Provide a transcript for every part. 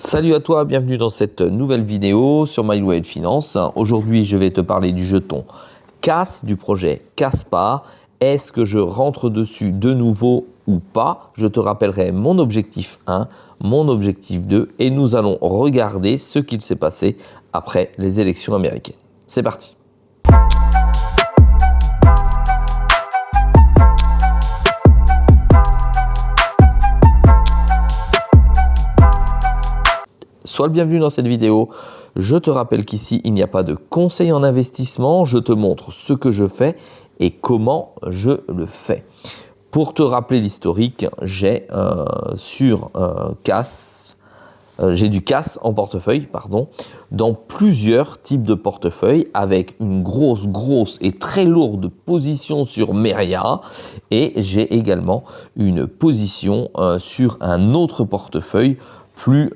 Salut à toi, bienvenue dans cette nouvelle vidéo sur MyWay Finance. Aujourd'hui, je vais te parler du jeton CAS du projet Caspa. Est-ce que je rentre dessus de nouveau ou pas? Je te rappellerai mon objectif 1, mon objectif 2 et nous allons regarder ce qu'il s'est passé après les élections américaines. C'est parti! Sois le bienvenu dans cette vidéo. Je te rappelle qu'ici, il n'y a pas de conseil en investissement. Je te montre ce que je fais et comment je le fais. Pour te rappeler l'historique, j'ai j'ai du CAS en portefeuille, dans plusieurs types de portefeuilles avec une grosse et très lourde position sur Meria et j'ai également une position sur un autre portefeuille plus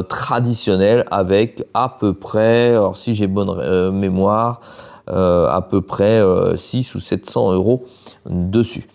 traditionnel avec à peu près, alors si j'ai bonne mémoire, à peu près 600 ou 700 euros dessus.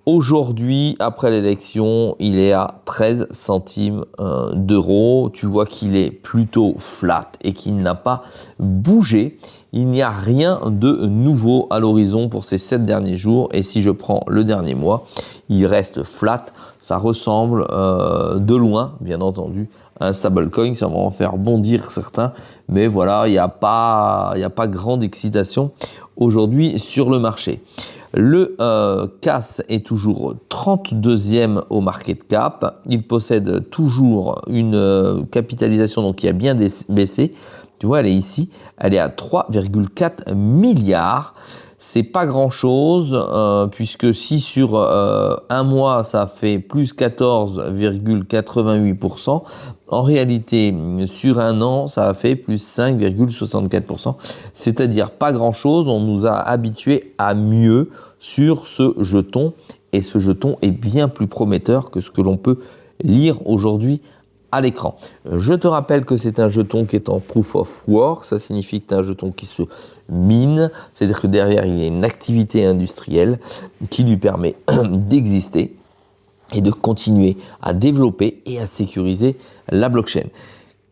Aujourd'hui, après l'élection, il est à 13 centimes d'euros. Tu vois qu'il est plutôt flat et qu'il n'a pas bougé. Il n'y a rien de nouveau à l'horizon pour ces 7 derniers jours. Et si je prends le dernier mois, il reste flat. Ça ressemble de loin, bien entendu, à un stablecoin. Ça va en faire bondir certains. Mais voilà, il n'y a pas grande excitation aujourd'hui sur le marché. Le CAS est toujours 32e au market cap. Il possède toujours une capitalisation donc, qui a bien baissé. Tu vois, elle est ici. Elle est à 3,4 milliards. C'est pas grand chose puisque si sur un mois ça fait plus 14,88%, en réalité sur un an ça a fait plus 5,64%, c'est-à-dire pas grand chose. On nous a habitués à mieux sur ce jeton et ce jeton est bien plus prometteur que ce que l'on peut lire aujourd'hui à l'écran. Je te rappelle que c'est un jeton qui est en proof of work, ça signifie que c'est un jeton qui se mine, c'est-à-dire que derrière il y a une activité industrielle qui lui permet d'exister et de continuer à développer et à sécuriser la blockchain.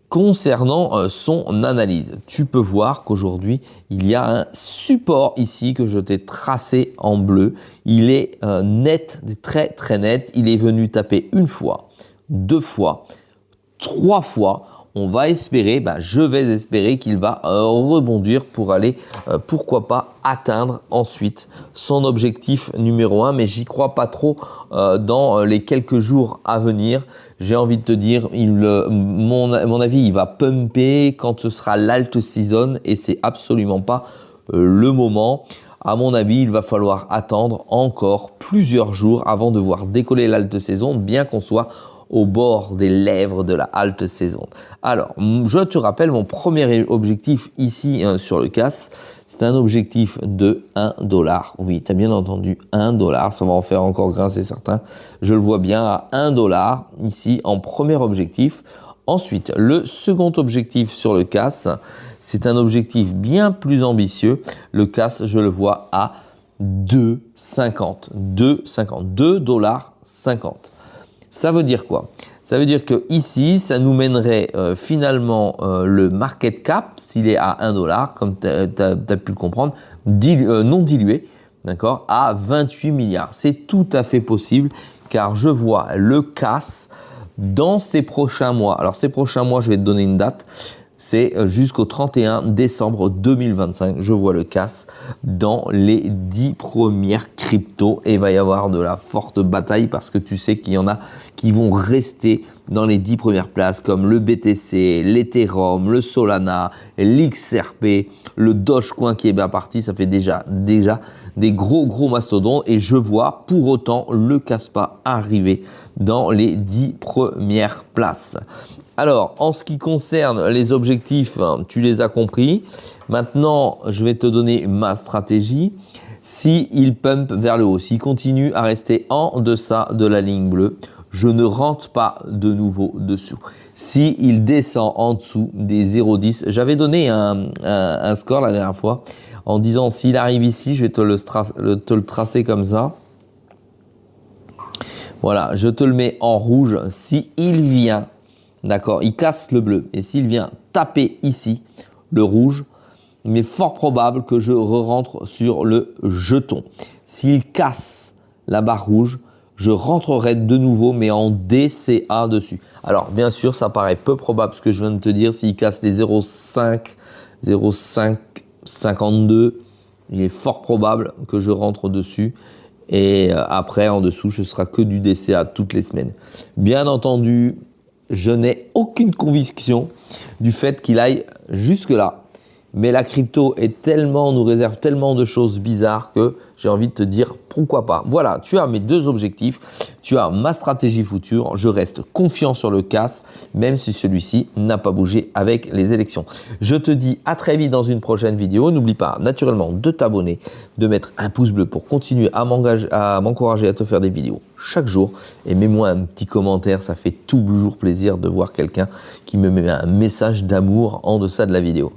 Concernant son analyse, tu peux voir qu'aujourd'hui il y a un support ici que je t'ai tracé en bleu, il est net, très net, il est venu taper une fois, deux fois, 3 fois, on va espérer, je vais espérer qu'il va rebondir pour aller, pourquoi pas, atteindre ensuite son objectif numéro 1. Mais j'y crois pas trop dans les quelques jours à venir. J'ai envie de te dire, mon avis, il va pumper quand ce sera l'alt season et c'est absolument pas le moment. À mon avis, il va falloir attendre encore plusieurs jours avant de voir décoller l'alt saison, bien qu'on soit au bord des lèvres de la halte saison. Alors, je te rappelle mon premier objectif ici sur le CAS, c'est un objectif de 1 $. Oui, tu as bien entendu, 1 $, ça va en faire encore grincer certains. Je le vois bien à 1 $ ici en premier objectif. Ensuite, le second objectif sur le CAS, c'est un objectif bien plus ambitieux. Le CAS, je le vois à 2,50 $. Ça veut dire quoi? Ça veut dire que ici, ça nous mènerait finalement le market cap, s'il est à 1 $, comme tu as pu le comprendre, non dilué, d'accord, à 28 milliards. C'est tout à fait possible car je vois le CAS dans ces prochains mois. Alors ces prochains mois, je vais te donner une date. C'est jusqu'au 31 décembre 2025. Je vois le CAS dans les 10 premières cryptos et il va y avoir de la forte bataille parce que tu sais qu'il y en a qui vont rester dans les 10 premières places comme le BTC, l'Ethereum, le Solana, l'XRP, le Dogecoin qui est bien parti. Ça fait déjà des gros mastodontes et je vois pour autant le Caspa arriver dans les 10 premières places. Alors, en ce qui concerne les objectifs, tu les as compris. Maintenant, je vais te donner ma stratégie. S'il pump vers le haut, s'il continue à rester en deçà de la ligne bleue, je ne rentre pas de nouveau dessous. S'il descend en dessous des 0,10, j'avais donné un score la dernière fois en disant s'il arrive ici, je vais te le tracer comme ça. Voilà, je te le mets en rouge. S'il vient d'accord, il casse le bleu. Et s'il vient taper ici, le rouge, il est fort probable que je re-rentre sur le jeton. S'il casse la barre rouge, je rentrerai de nouveau, mais en DCA dessus. Alors, bien sûr, ça paraît peu probable ce que je viens de te dire. S'il casse les 0,5, 0,5, 52, il est fort probable que je rentre dessus. Et après, en dessous, ce sera que du DCA toutes les semaines. Bien entendu, je n'ai aucune conviction du fait qu'il aille jusque-là. Mais la crypto nous réserve tellement de choses bizarres que j'ai envie de te dire pourquoi pas. Voilà, tu as mes deux objectifs, tu as ma stratégie future, je reste confiant sur le CAS, même si celui-ci n'a pas bougé avec les élections. Je te dis à très vite dans une prochaine vidéo. N'oublie pas naturellement de t'abonner, de mettre un pouce bleu pour continuer à m'encourager à te faire des vidéos chaque jour. Et mets-moi un petit commentaire, ça fait toujours plaisir de voir quelqu'un qui me met un message d'amour en deçà de la vidéo.